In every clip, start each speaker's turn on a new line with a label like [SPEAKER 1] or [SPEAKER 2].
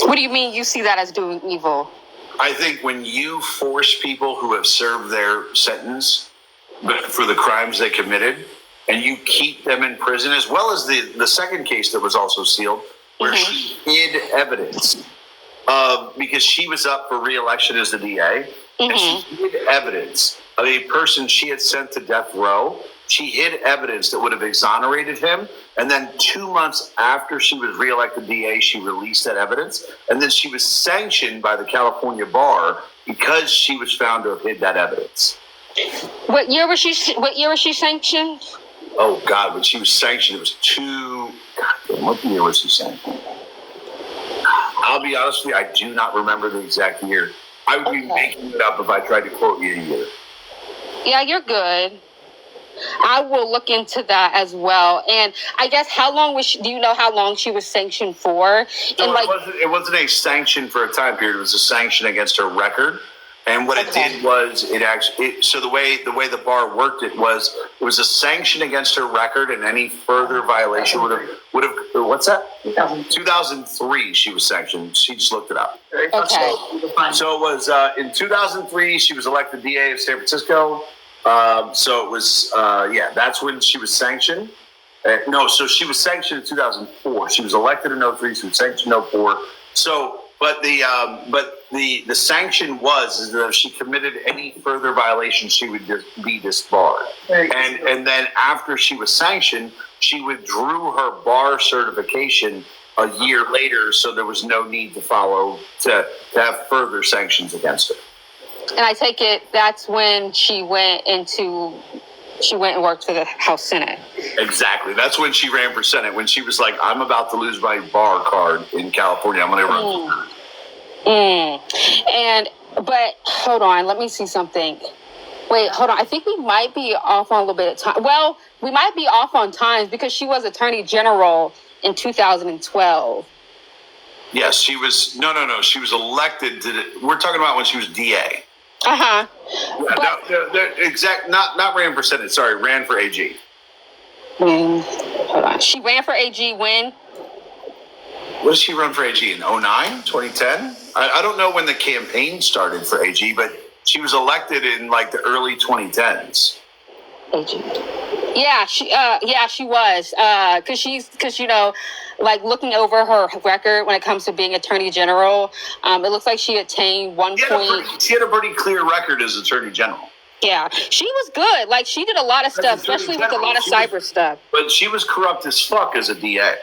[SPEAKER 1] What do you mean you see that as doing evil?
[SPEAKER 2] I think when you force people who have served their sentence for the crimes they committed, and you keep them in prison, as well as the second case that was also sealed, where she hid evidence because she was up for re-election as the DA, and she hid evidence of a person she had sent to death row. She hid evidence that would have exonerated him, and then 2 months after she was re-elected DA, she released that evidence, and then she was sanctioned by the California bar because she was found to have hid that evidence.
[SPEAKER 1] What year was she sanctioned?
[SPEAKER 2] Oh God, when she was sanctioned, it was what year was she sanctioned? I'll be honest with you, I do not remember the exact year. I would be making it up if I tried to quote you a year.
[SPEAKER 1] Yeah, you're good. I will look into that as well. And I guess how long do you know how long she was sanctioned for?
[SPEAKER 2] No, it wasn't a sanction for a time period. It was a sanction against her record. And what it did was so the way the bar worked it was a sanction against her record, and any further violation would have what's that? 2003 she was sanctioned. She just looked it up.
[SPEAKER 1] Okay.
[SPEAKER 2] So it was in 2003 she was elected DA of San Francisco. So it was that's when she was sanctioned. So she was sanctioned in 2004. She was elected in 2003. She was sanctioned in 2004. So, but the sanction is that if she committed any further violation, she would be disbarred. And then after she was sanctioned, she withdrew her bar certification a year later, so there was no need to have further sanctions against her.
[SPEAKER 1] And I take it that's when she went and worked for the House Senate.
[SPEAKER 2] Exactly. That's when she ran for Senate, when she was like, I'm about to lose my bar card in California. I'm going to run for Senate.
[SPEAKER 1] But hold on, let me see something. Wait, hold on. I think we might be off on a little bit of time. Well, we might be off on times because she was Attorney General in 2012.
[SPEAKER 2] Yes, she was. No. She was elected we're talking about when she was DA.
[SPEAKER 1] Uh-huh.
[SPEAKER 2] Not ran for Senate. Sorry, ran for AG.
[SPEAKER 1] Hold on. She ran for AG when?
[SPEAKER 2] What did she run for AG in 2009, 2010? I don't know when the campaign started for AG, but she was elected in like the early 2010s.
[SPEAKER 1] AG. Yeah, she was. Because like looking over her record when it comes to being Attorney General, it looks like she attained
[SPEAKER 2] She had a pretty clear record as Attorney General.
[SPEAKER 1] Yeah, she was good. Like she did a lot of stuff, especially with a lot of cyber stuff.
[SPEAKER 2] But she was corrupt as fuck as a DA.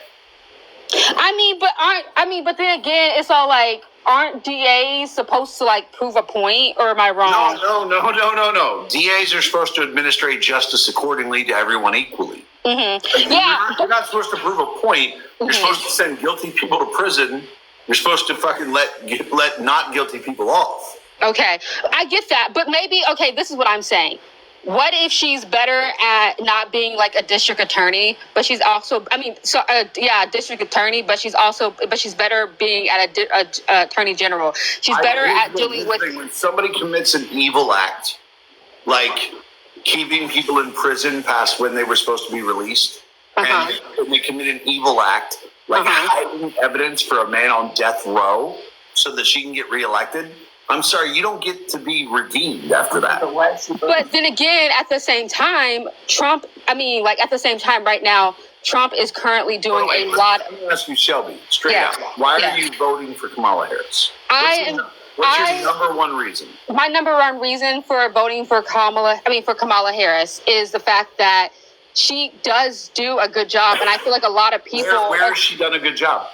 [SPEAKER 1] But then again, it's all like, aren't DAs supposed to like prove a point, or am I wrong?
[SPEAKER 2] No. DAs are supposed to administrate justice accordingly to everyone equally.
[SPEAKER 1] Mm-hmm.
[SPEAKER 2] You're not supposed to prove a point. You're supposed to send guilty people to prison. You're supposed to fucking let not guilty people off.
[SPEAKER 1] Okay, I get that, but maybe this is what I'm saying. What if she's better at not being like a district attorney, but she's also, district attorney, but she's better being at a attorney general. She's better at dealing with.
[SPEAKER 2] When somebody commits an evil act, like keeping people in prison past when they were supposed to be released, and they commit an evil act, like hiding evidence for a man on death row so that she can get reelected. I'm sorry, you don't get to be redeemed after that.
[SPEAKER 1] But then again, at the same time, right now, Trump is currently doing a lot.
[SPEAKER 2] Let me ask you, Shelby, straight out. Why are you voting for Kamala Harris? What's your number one reason?
[SPEAKER 1] My number one reason for voting for Kamala Harris is the fact that she does do a good job, and I feel like a lot of people.
[SPEAKER 2] Where has she done a good job?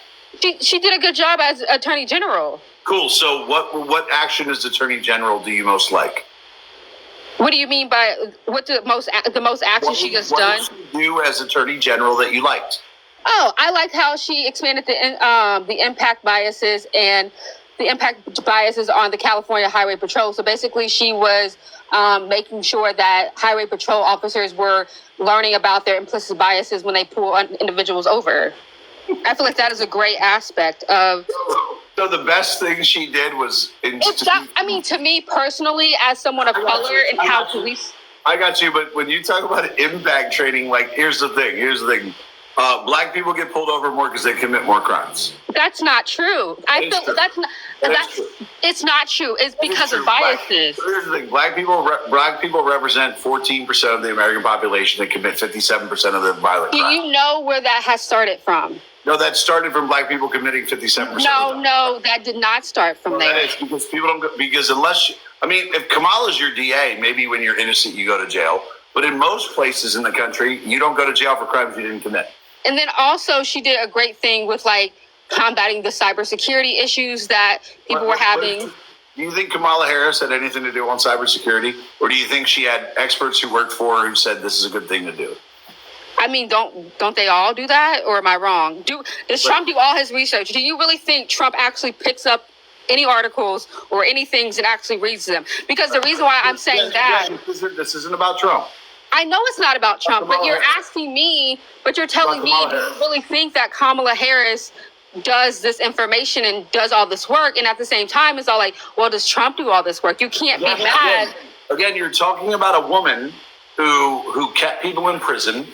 [SPEAKER 1] She did a good job as Attorney General.
[SPEAKER 2] Cool. So what action as Attorney General do you most like?
[SPEAKER 1] What do you mean by what the most action she has done?
[SPEAKER 2] What did she do as Attorney General that you liked?
[SPEAKER 1] Oh, I liked how she expanded the impact biases on the California Highway Patrol. So basically, she was making sure that Highway Patrol officers were learning about their implicit biases when they pull individuals over. I feel like that is a great aspect of.
[SPEAKER 2] So the best thing she did was.
[SPEAKER 1] To me personally, as someone of color, and how police.
[SPEAKER 2] I got you, but when you talk about impact training, like here's the thing. Black people get pulled over more because they commit more crimes.
[SPEAKER 1] That's not true. I feel
[SPEAKER 2] true.
[SPEAKER 1] that's not.
[SPEAKER 2] That is true.
[SPEAKER 1] It's not true. It's because
[SPEAKER 2] True.
[SPEAKER 1] of biases.
[SPEAKER 2] Here's the thing: black people represent 14% of the American population. They commit 57% of the violent
[SPEAKER 1] Do
[SPEAKER 2] crimes.
[SPEAKER 1] you know where that has started from?
[SPEAKER 2] No, that started from black people committing 57%.
[SPEAKER 1] No, that did not start from
[SPEAKER 2] That
[SPEAKER 1] there.
[SPEAKER 2] is because people don't go, because if Kamala's your DA, maybe when you're innocent you go to jail. But in most places in the country, you don't go to jail for crimes you didn't commit.
[SPEAKER 1] And then also she did a great thing with like combating the cybersecurity issues that people were having.
[SPEAKER 2] Do you think Kamala Harris had anything to do on cybersecurity? Or do you think she had experts who worked for her who said this is a good thing to do?
[SPEAKER 1] I mean, don't they all do that, or am I wrong? Does Trump do all his research? Do you really think Trump actually picks up any articles or any things and actually reads them? Because the reason why I'm saying that,
[SPEAKER 2] This isn't about Trump.
[SPEAKER 1] I know it's not about Trump, but you're asking me, but you're telling me, do you really think that Kamala Harris does this information and does all this work? And at the same time, it's all like, well, does Trump do all this work? You can't be mad.
[SPEAKER 2] Again, you're talking about a woman who kept people in prison.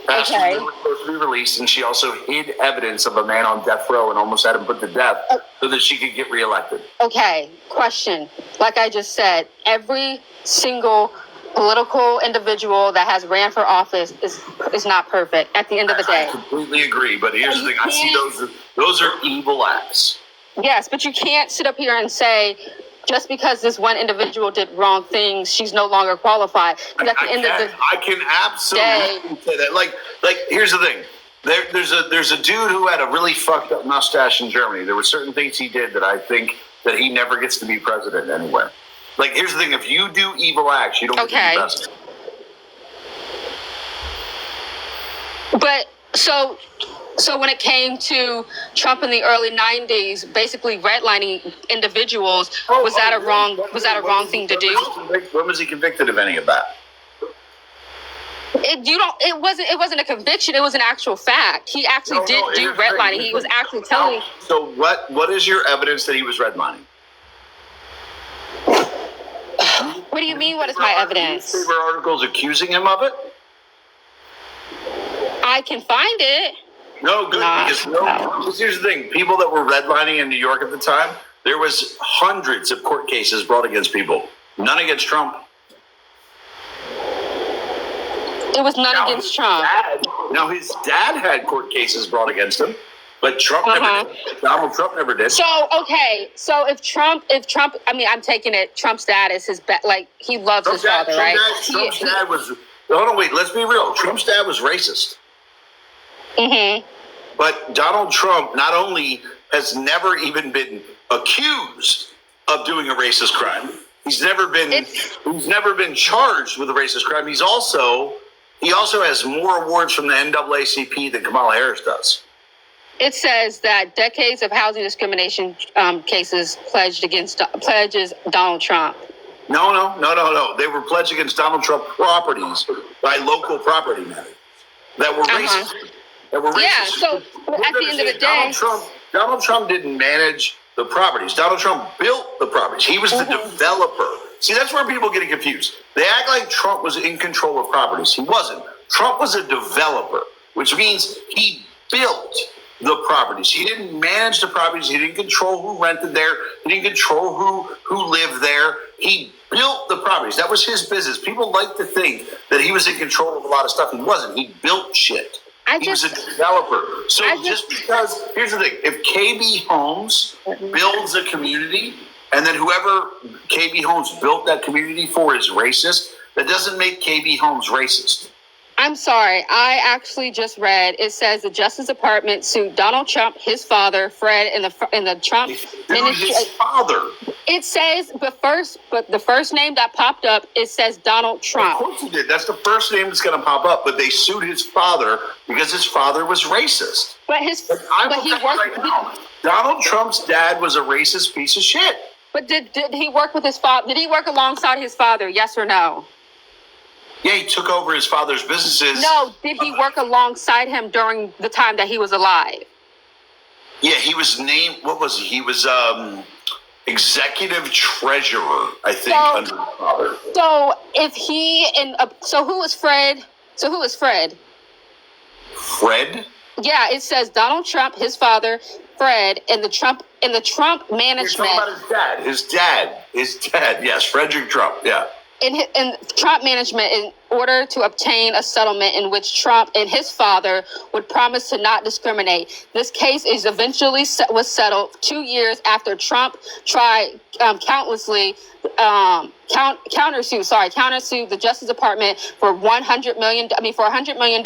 [SPEAKER 1] Okay.
[SPEAKER 2] Were supposed to be released, and she also hid evidence of a man on death row and almost had him put to death so that she could get reelected.
[SPEAKER 1] Okay, question. Like I just said, every single political individual that has ran for office is not perfect at the end of the day.
[SPEAKER 2] I completely agree, but here's the thing. I see those are evil acts.
[SPEAKER 1] Yes, but you can't sit up here and say, just because this one individual did wrong things, she's no longer qualified. Because at the end of the
[SPEAKER 2] I can absolutely say that. Like, here's the thing. There's a dude who had a really fucked up mustache in Germany. There were certain things he did that I think that he never gets to be president anywhere. Like, here's the thing. If you do evil acts, you don't get to be president.
[SPEAKER 1] But so when it came to Trump in the early 90s, basically redlining individuals, was that a wrong thing to do?
[SPEAKER 2] When was he convicted of any of that?
[SPEAKER 1] It wasn't a conviction, it was an actual fact. He actually did do redlining. He was actually telling.
[SPEAKER 2] So what is your evidence that he was redlining?
[SPEAKER 1] What do you mean, what is my evidence?
[SPEAKER 2] Newspaper articles accusing him of it?
[SPEAKER 1] I can find it.
[SPEAKER 2] No, good, because here's the thing. People that were redlining in New York at the time, there was hundreds of court cases brought against people. None against Trump.
[SPEAKER 1] It was none against Trump.
[SPEAKER 2] His dad had court cases brought against him, but Trump never did. Donald Trump never did.
[SPEAKER 1] So if Trump, I mean, I'm taking it, Trump's dad is he loves his father, right?
[SPEAKER 2] Trump's dad was, hold on, wait, let's be real. Trump's dad was racist.
[SPEAKER 1] Mm-hmm.
[SPEAKER 2] But Donald Trump not only has never even been accused of doing a racist crime, he's never been charged with a racist crime. He also has more awards from the NAACP than Kamala Harris does.
[SPEAKER 1] It says that decades of housing discrimination cases pledges Donald Trump.
[SPEAKER 2] No. They were pledged against Donald Trump properties by local property managers that were racist.
[SPEAKER 1] Yeah, so at the end of the day,
[SPEAKER 2] Donald Trump didn't manage the properties. Donald Trump built the properties. He was the developer. See, that's where people get confused. They act like Trump was in control of properties. He wasn't. Trump was a developer, which means he built the properties. He didn't manage the properties. He didn't control who rented there. He didn't control who lived there. He built the properties. That was his business. People like to think that he was in control of a lot of stuff. He wasn't. He built shit. He was a developer. So just because, here's the thing, if KB Homes builds a community and then whoever KB Homes built that community for is racist, that doesn't make KB Homes racist.
[SPEAKER 1] I'm sorry. I actually just read. It says the Justice Department sued Donald Trump, his father, Fred, in the Trump ministry.
[SPEAKER 2] His father.
[SPEAKER 1] It says, but the first name that popped up, it says Donald Trump.
[SPEAKER 2] Of course it did. That's the first name that's going to pop up. But they sued his father because his father was racist. Donald Trump's dad was a racist piece of shit.
[SPEAKER 1] But did he work with his father? Did he work alongside his father? Yes or no?
[SPEAKER 2] Yeah, he took over his father's businesses.
[SPEAKER 1] No, did he work alongside him during the time that he was alive?
[SPEAKER 2] Yeah, he was named, what was he? He was executive treasurer, I think, under his father.
[SPEAKER 1] So if he, so who was Fred? So who was Fred?
[SPEAKER 2] Fred?
[SPEAKER 1] Yeah, it says Donald Trump, his father, Fred, and the Trump
[SPEAKER 2] You're talking
[SPEAKER 1] management.
[SPEAKER 2] about his dad. Yes, Frederick Trump. Yeah.
[SPEAKER 1] In Trump management, in order to obtain a settlement in which Trump and his father would promise to not discriminate. This case was settled 2 years after Trump tried countersued the Justice Department for $100 million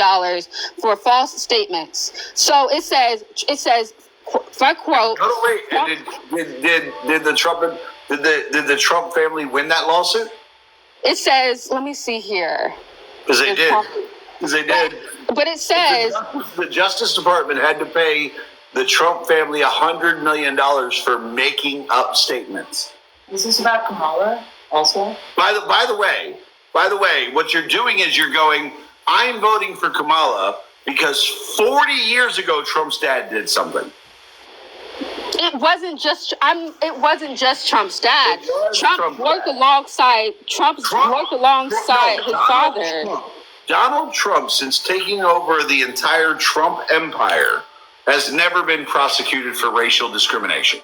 [SPEAKER 1] for false statements. So it says, front quote.
[SPEAKER 2] Oh wait, did the Trump family win that lawsuit?
[SPEAKER 1] It says, let me see here.
[SPEAKER 2] Because they did.
[SPEAKER 1] But it says
[SPEAKER 2] the Justice Department had to pay the Trump family $100 million for making up statements.
[SPEAKER 3] Is this about Kamala also?
[SPEAKER 2] By the way, what you're doing is you're going, I'm voting for Kamala because 40 years ago Trump's dad did something.
[SPEAKER 1] it wasn't just Trump's dad. Trump worked alongside his father.
[SPEAKER 2] Donald Trump, since taking over the entire Trump empire, has never been prosecuted for racial discrimination.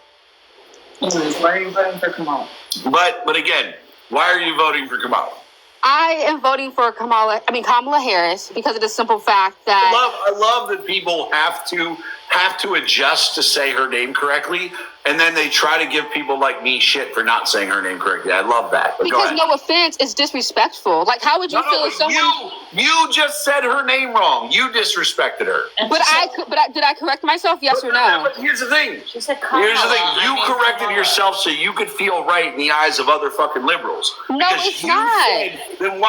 [SPEAKER 3] Why are you voting for Kamala?
[SPEAKER 2] But again, why are you voting for Kamala?
[SPEAKER 1] I am voting for Kamala Harris because of the simple fact that
[SPEAKER 2] I love that people have to adjust to say her name correctly, and then they try to give people like me shit for not saying her name correctly. I love that. But
[SPEAKER 1] because no offense, it's disrespectful. Like, how would you feel if someone
[SPEAKER 2] you just said her name wrong? You disrespected her.
[SPEAKER 1] Did I correct myself? Yes or no?
[SPEAKER 2] But here's the thing.
[SPEAKER 3] She said Kamala.
[SPEAKER 2] Here's the thing. You corrected yourself so you could feel right in the eyes of other fucking liberals.
[SPEAKER 1] No,
[SPEAKER 2] Because
[SPEAKER 1] it's
[SPEAKER 2] you
[SPEAKER 1] not.
[SPEAKER 2] then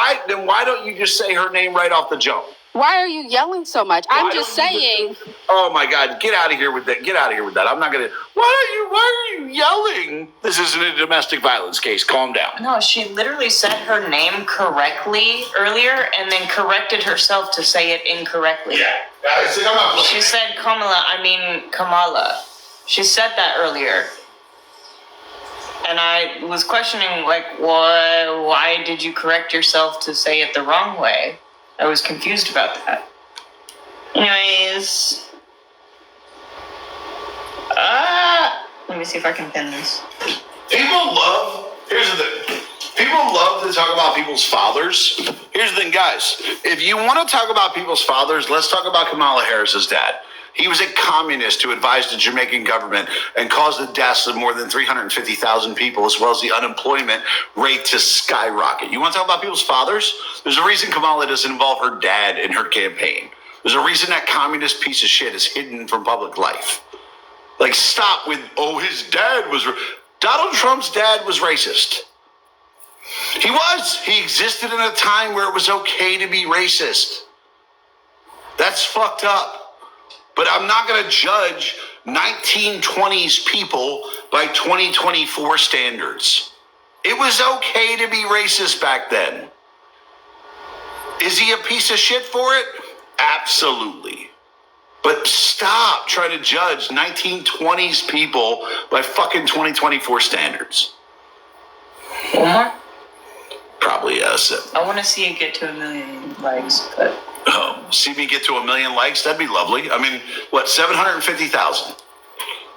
[SPEAKER 2] why don't you just say her name right off the jump?
[SPEAKER 1] Why are you yelling so much? I'm just saying.
[SPEAKER 2] Oh my God! Get out of here with that! Get out of here with that! I'm not gonna. Why are you yelling? This isn't a domestic violence case. Calm down.
[SPEAKER 3] No, she literally said her name correctly earlier and then corrected herself to say it incorrectly.
[SPEAKER 2] Yeah. I'm not
[SPEAKER 3] She said Kamala. She said that earlier. And I was questioning, like, why did you correct yourself to say it the wrong way? I was confused about that. Anyways. Let me see if I can pin this.
[SPEAKER 2] Here's the thing. People love to talk about people's fathers. Here's the thing, guys. If you want to talk about people's fathers, let's talk about Kamala Harris's dad. He was a communist who advised the Jamaican government and caused the deaths of more than 350,000 people, as well as the unemployment rate to skyrocket. You want to talk about people's fathers? There's a reason Kamala doesn't involve her dad in her campaign. There's a reason that communist piece of shit is hidden from public life. Like, stop with, his dad was... Donald Trump's dad was racist. He was. He existed in a time where it was okay to be racist. That's fucked up. But I'm not going to judge 1920s people by 2024 standards. It was okay to be racist back then. Is he a piece of shit for it? Absolutely. But stop trying to judge 1920s people by fucking 2024 standards.
[SPEAKER 3] One more?
[SPEAKER 2] Probably, yes.
[SPEAKER 3] I want to see it get to 1 million likes, but...
[SPEAKER 2] See me get to 1 million likes? That'd be lovely. I mean, 750,000?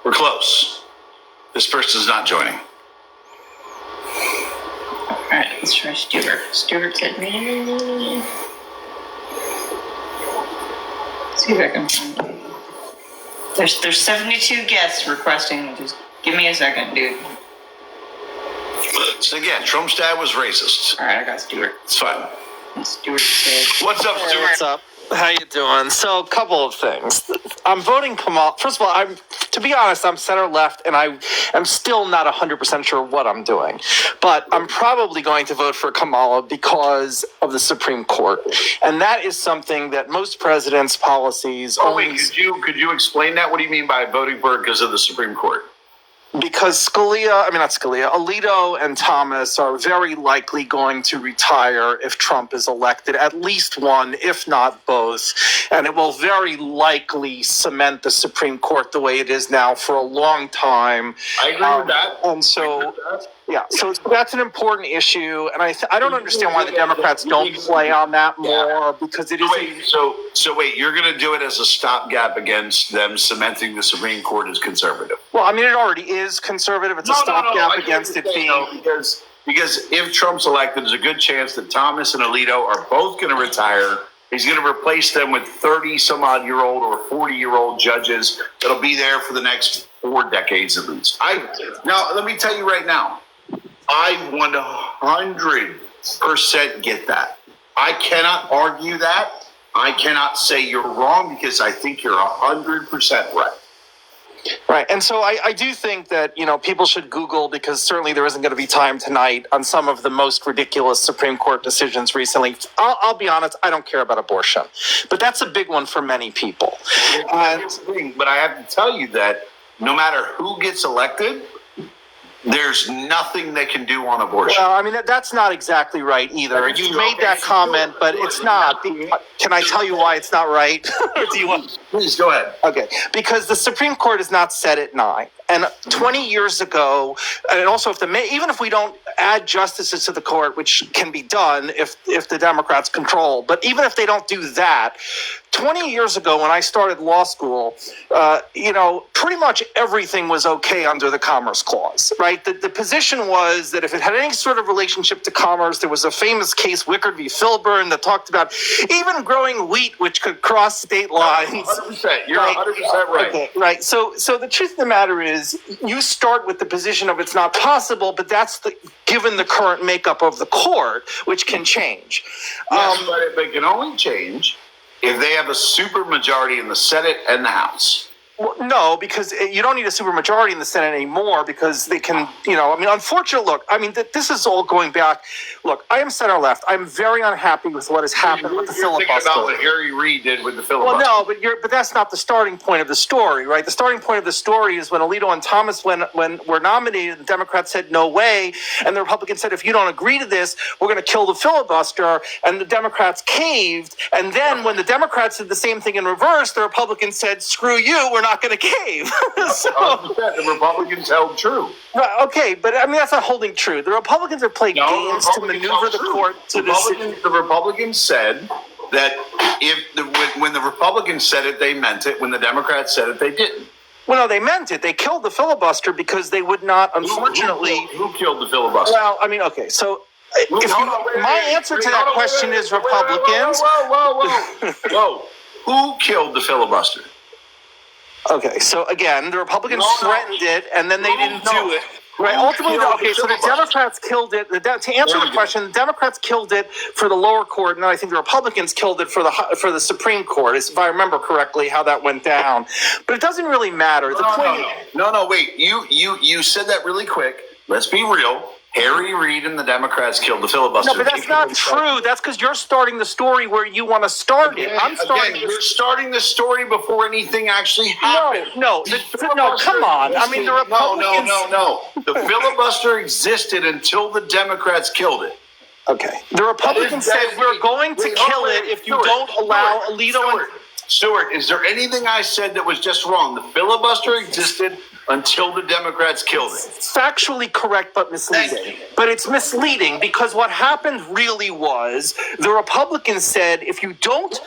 [SPEAKER 2] We're close. This person's not joining.
[SPEAKER 3] Alright, let's try Stuart. Stuart said me. See if I can find it. There's 72 guests requesting. Just give me a second, dude.
[SPEAKER 2] So again, Trump's dad was racist.
[SPEAKER 3] Alright, I got Stuart.
[SPEAKER 2] It's fine.
[SPEAKER 3] Stuart said...
[SPEAKER 2] What's up, Stuart?
[SPEAKER 4] What's up? How you doing? So, a couple of things. I'm voting Kamala. First of all, to be honest, I'm center left, and I am still not 100% sure what I'm doing. But I'm probably going to vote for Kamala because of the Supreme Court, and that is something that most presidents' policies.
[SPEAKER 2] Wait, could you explain that? What do you mean by voting for it because of the Supreme Court?
[SPEAKER 4] Because Alito and Thomas are very likely going to retire if Trump is elected, at least one, if not both. And it will very likely cement the Supreme Court the way it is now for a long time.
[SPEAKER 2] I agree with that.
[SPEAKER 4] And so Yeah, so that's an important issue, and I don't understand why the Democrats don't play on that more, because it is
[SPEAKER 2] So wait, you're going to do it as a stopgap against them cementing the Supreme Court as conservative?
[SPEAKER 4] well, I mean, it already is conservative. It's a stopgap against it being.
[SPEAKER 2] Because if Trump's elected, there's a good chance that Thomas and Alito are both going to retire. He's going to replace them with 30-some-odd-year-old or 40-year-old judges that'll be there for the next 4 decades at least. Now, let me tell you right now, I 100% get that. I cannot argue that. I cannot say you're wrong because I think you're 100% right.
[SPEAKER 4] Right, and so I do think that, people should Google, because certainly there isn't going to be time tonight, on some of the most ridiculous Supreme Court decisions recently. I'll be honest, I don't care about abortion, but that's a big one for many people.
[SPEAKER 2] But I have to tell you that no matter who gets elected, there's nothing they can do on abortion.
[SPEAKER 4] Well, I mean, that's not exactly right either. You made that comment, but it's not. Can I tell you why it's not right? Or do you want?
[SPEAKER 2] Please go ahead.
[SPEAKER 4] Okay, because the Supreme Court is not set at 9. And 20 years ago, and also even if we don't add justices to the court, which can be done if the Democrats control, but even if they don't do that, 20 years ago when I started law school, pretty much everything was okay under the Commerce Clause, right? The position was that if it had any sort of relationship to commerce, there was a famous case, Wickard v. Filburn, that talked about even growing wheat, which could cross state lines.
[SPEAKER 2] 100%. You're 100% right.
[SPEAKER 4] Okay, right. So the truth of the matter is, you start with the position of it's not possible, but that's given the current makeup of the court, which can change.
[SPEAKER 2] Yes, but it can only change if they have a super majority in the Senate and the House.
[SPEAKER 4] Well, no, because you don't need a supermajority in the Senate anymore, because they can, unfortunately, this is all going back. Look, I am center left. I'm very unhappy with what has happened with the filibuster.
[SPEAKER 2] You're thinking about what Harry Reid did with the filibuster.
[SPEAKER 4] Well, no, but that's not the starting point of the story, right? The starting point of the story is when Alito and Thomas, when were nominated, the Democrats said no way, and the Republicans said, if you don't agree to this, we're going to kill the filibuster, and the Democrats caved. And then when the Democrats did the same thing in reverse, the Republicans said, screw you, we're not going to cave.
[SPEAKER 2] The Republicans held true.
[SPEAKER 4] Right, okay, but that's not holding true. The Republicans have played games to maneuver the court to
[SPEAKER 2] the Republicans said that when the Republicans said it, they meant it. When the Democrats said it, they didn't.
[SPEAKER 4] Well, no, they meant it. They killed the filibuster because they would not, unfortunately.
[SPEAKER 2] Who killed the filibuster?
[SPEAKER 4] Well, okay, so. My answer to that question is Republicans.
[SPEAKER 2] Whoa. Who killed the filibuster?
[SPEAKER 4] Okay, so again, the Republicans threatened it, and then they didn't do it. Right. Ultimately, so the Democrats killed it. To answer the question, the Democrats killed it for the lower court, and I think the Republicans killed it for the Supreme Court, if I remember correctly how that went down. But it doesn't really matter.
[SPEAKER 2] No, wait. You said that really quick. Let's be real. Harry Reid and the Democrats killed the filibuster.
[SPEAKER 4] No, but that's not true. That's because you're starting the story where you want to start it.
[SPEAKER 2] You're starting the story before anything actually happened.
[SPEAKER 4] No, come on. The Republicans...
[SPEAKER 2] No. The filibuster existed until the Democrats killed it.
[SPEAKER 4] Okay. The Republicans said we're going to kill it if you don't allow Alito and...
[SPEAKER 2] Stuart, is there anything I said that was just wrong? The filibuster existed until the Democrats killed it.
[SPEAKER 4] It's factually correct, but misleading. But it's misleading because what happened really was the Republicans said, if you don't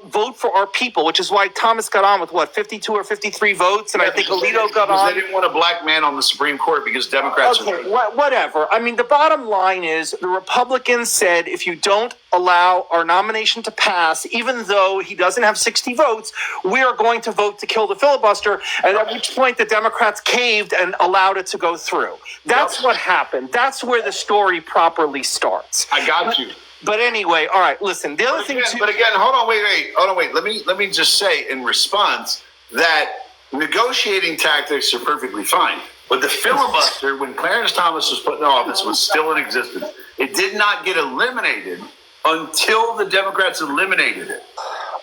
[SPEAKER 4] vote for our people, which is why Thomas got on with 52 or 53 votes, and I think Alito got on.
[SPEAKER 2] They didn't want a black man on the Supreme Court because Democrats.
[SPEAKER 4] Okay, whatever. The bottom line is the Republicans said, if you don't allow our nomination to pass, even though he doesn't have 60 votes, we are going to vote to kill the filibuster. And at which point the Democrats caved and allowed it to go through. That's what happened. That's where the story properly starts.
[SPEAKER 2] I got you.
[SPEAKER 4] But anyway, all right, listen, the other thing
[SPEAKER 2] But again, hold on, wait. Let me just say in response that negotiating tactics are perfectly fine. But the filibuster, when Clarence Thomas was put in office, was still in existence. It did not get eliminated until the Democrats eliminated it.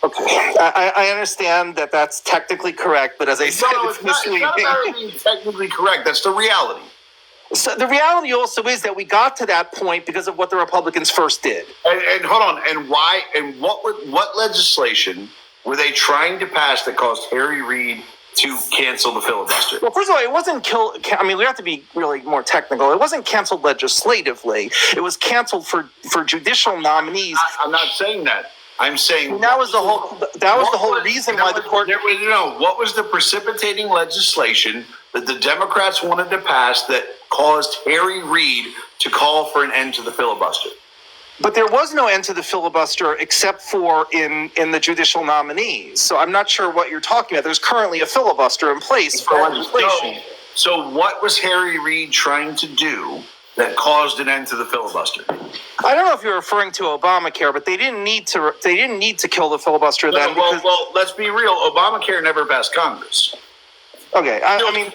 [SPEAKER 4] Okay, I understand that that's technically correct, but as I said, it's misleading.
[SPEAKER 2] It's not about being technically correct. That's the reality.
[SPEAKER 4] So the reality also is that we got to that point because of what the Republicans first did.
[SPEAKER 2] And hold on, and why? And what legislation were they trying to pass that caused Harry Reid to cancel the filibuster.
[SPEAKER 4] Well, first of all, it wasn't I mean, we have to be really more technical. It wasn't canceled legislatively. It was canceled for judicial nominees.
[SPEAKER 2] I'm not saying that. I'm saying
[SPEAKER 4] That was the whole reason why the court.
[SPEAKER 2] What was the precipitating legislation that the Democrats wanted to pass that caused Harry Reid to call for an end to the filibuster?
[SPEAKER 4] But there was no end to the filibuster except for in the judicial nominees. So I'm not sure what you're talking about. There's currently a filibuster in place for legislation.
[SPEAKER 2] So what was Harry Reid trying to do that caused an end to the filibuster?
[SPEAKER 4] I don't know if you're referring to Obamacare, but they didn't need to kill the filibuster then.
[SPEAKER 2] Well, let's be real. Obamacare never passed Congress.
[SPEAKER 4] Okay, I mean,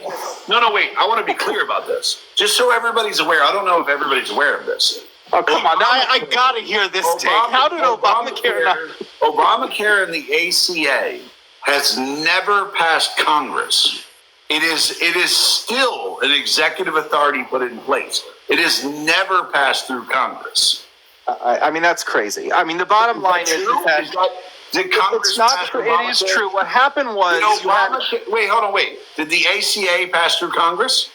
[SPEAKER 2] no, wait. I want to be clear about this, just so everybody's aware. I don't know if everybody's aware of this.
[SPEAKER 4] Oh, come on. Now, I got to hear this take. How did Obamacare not...
[SPEAKER 2] Obamacare and the ACA has never passed Congress. It is still an executive authority put in place. It has never passed through Congress.
[SPEAKER 4] I mean, that's crazy. I mean, the bottom line is that...
[SPEAKER 2] Did Congress
[SPEAKER 4] it's not true. It is true. What happened was...
[SPEAKER 2] Wait, hold on, wait. Did the ACA pass through Congress?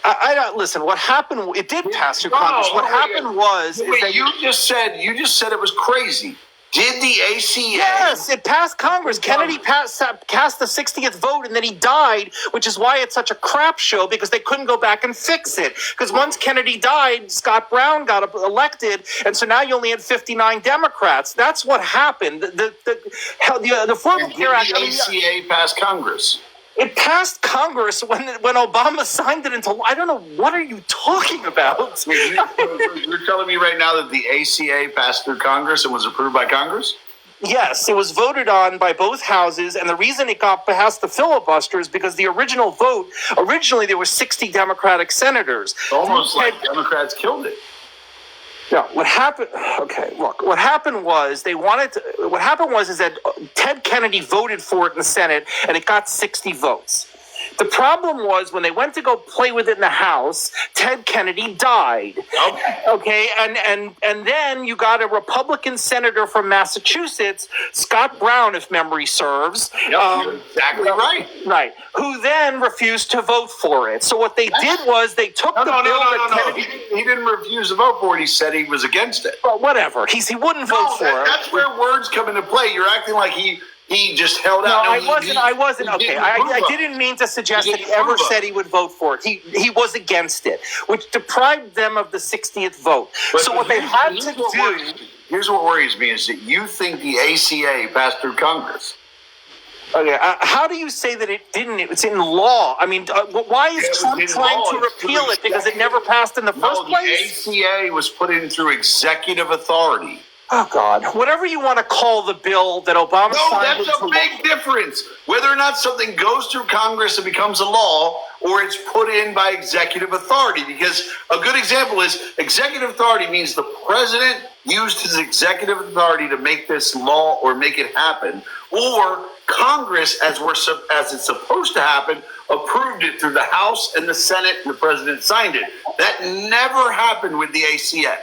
[SPEAKER 4] I don't listen. What happened? It did pass through Congress. What happened was
[SPEAKER 2] you just said it was crazy. Did the ACA?
[SPEAKER 4] Yes, it passed Congress. Kennedy cast the 60th vote, and then he died, which is why it's such a crap show, because they couldn't go back and fix it. Because once Kennedy died, Scott Brown got elected, and so now you only had 59 Democrats. That's what happened. The Affordable Care Act.
[SPEAKER 2] Did the ACA pass Congress?
[SPEAKER 4] It passed Congress when Obama signed it into law. I don't know. What are you talking about?
[SPEAKER 2] You're telling me right now that the ACA passed through Congress and was approved by Congress?
[SPEAKER 4] Yes, it was voted on by both houses, and the reason it got past the filibuster is because the original vote, originally there were 60 Democratic senators.
[SPEAKER 2] Almost like Democrats killed it.
[SPEAKER 4] No, what happened? Okay, look. What happened was is that Ted Kennedy voted for it in the Senate, and it got 60 votes. The problem was when they went to go play with it in the House, Ted Kennedy died. Okay, and then you got a Republican senator from Massachusetts, Scott Brown, if memory serves.
[SPEAKER 2] You're exactly right.
[SPEAKER 4] Right, who then refused to vote for it. So what they did was they took the bill that Kennedy...
[SPEAKER 2] He didn't refuse to vote for it. He said he was against it.
[SPEAKER 4] Well, whatever. He wouldn't vote for it.
[SPEAKER 2] That's where words come into play. You're acting like he just held out.
[SPEAKER 4] No, I wasn't. Okay, I didn't mean to suggest that he ever said he would vote for it. He was against it, which deprived them of the 60th vote. So what they had to do...
[SPEAKER 2] Here's what worries me is that you think the ACA passed through Congress.
[SPEAKER 4] Okay, how do you say that it didn't? It's in law. I mean, why is Trump trying to repeal it? Because it never passed in the first place?
[SPEAKER 2] The ACA was put in through executive authority.
[SPEAKER 4] Oh, God. Whatever you want to call the bill that Obama signed into law.
[SPEAKER 2] No, that's a big difference. Whether or not something goes through Congress and becomes a law, or it's put in by executive authority. Because a good example is executive authority means the president used his executive authority to make this law or make it happen, or Congress, as it's supposed to happen, approved it through the House and the Senate, and the president signed it. That never happened with the ACA.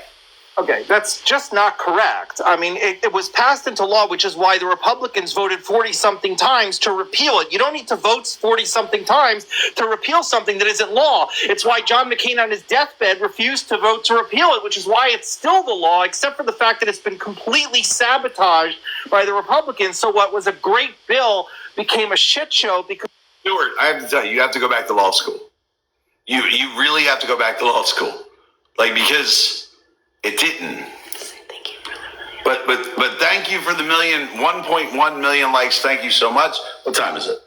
[SPEAKER 4] Okay, that's just not correct. I mean, it was passed into law, which is why the Republicans voted 40-something times to repeal it. You don't need to vote 40-something times to repeal something that isn't law. It's why John McCain on his deathbed refused to vote to repeal it, which is why it's still the law, except for the fact that it's been completely sabotaged by the Republicans. So what was a great bill became a shit show because...
[SPEAKER 2] Stuart, I have to tell you, you have to go back to law school. You really have to go back to law school. Because... it didn't. Thank you, brother. But thank you for the 1.1 million likes. Thank you so much. What time is it?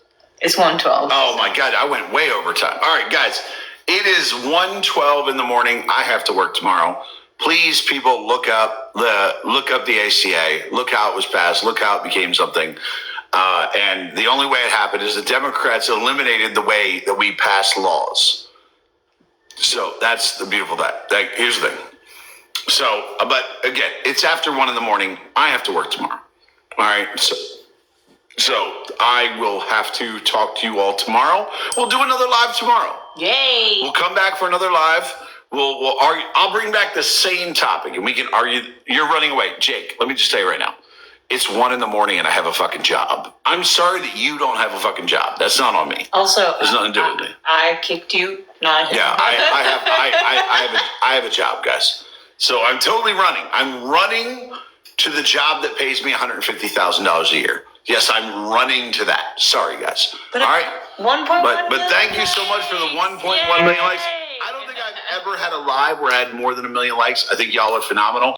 [SPEAKER 3] It's 1:12.
[SPEAKER 2] Oh my God, I went way over time. All right, guys, it is 1:12 in the morning. I have to work tomorrow. Please, people, look up the ACA. Look how it was passed. Look how it became something. And the only way it happened is the Democrats eliminated the way that we pass laws. So that's the beautiful thing. Here's the thing. So, but again, it's after 1 a.m. I have to work tomorrow. All right. So I will have to talk to you all tomorrow. We'll do another live tomorrow.
[SPEAKER 3] Yay.
[SPEAKER 2] We'll come back for another live. We'll argue. I'll bring back the same topic and we can argue. You're running away. Jake, let me just tell you right now. it's 1 a.m. and I have a fucking job. I'm sorry that you don't have a fucking job. That's not on me.
[SPEAKER 3] Also,
[SPEAKER 2] There's nothing to do with me.
[SPEAKER 3] I kicked you, not him.
[SPEAKER 2] Yeah, I have a job, guys. So I'm totally running. I'm running to the job that pays me $150,000 a year. Yes, I'm running to that. Sorry, guys. All right.
[SPEAKER 3] 1.1
[SPEAKER 2] But thank you so much for the 1.1 million likes. I don't think I've ever had a live where I had more than 1 million likes. I think y'all are phenomenal.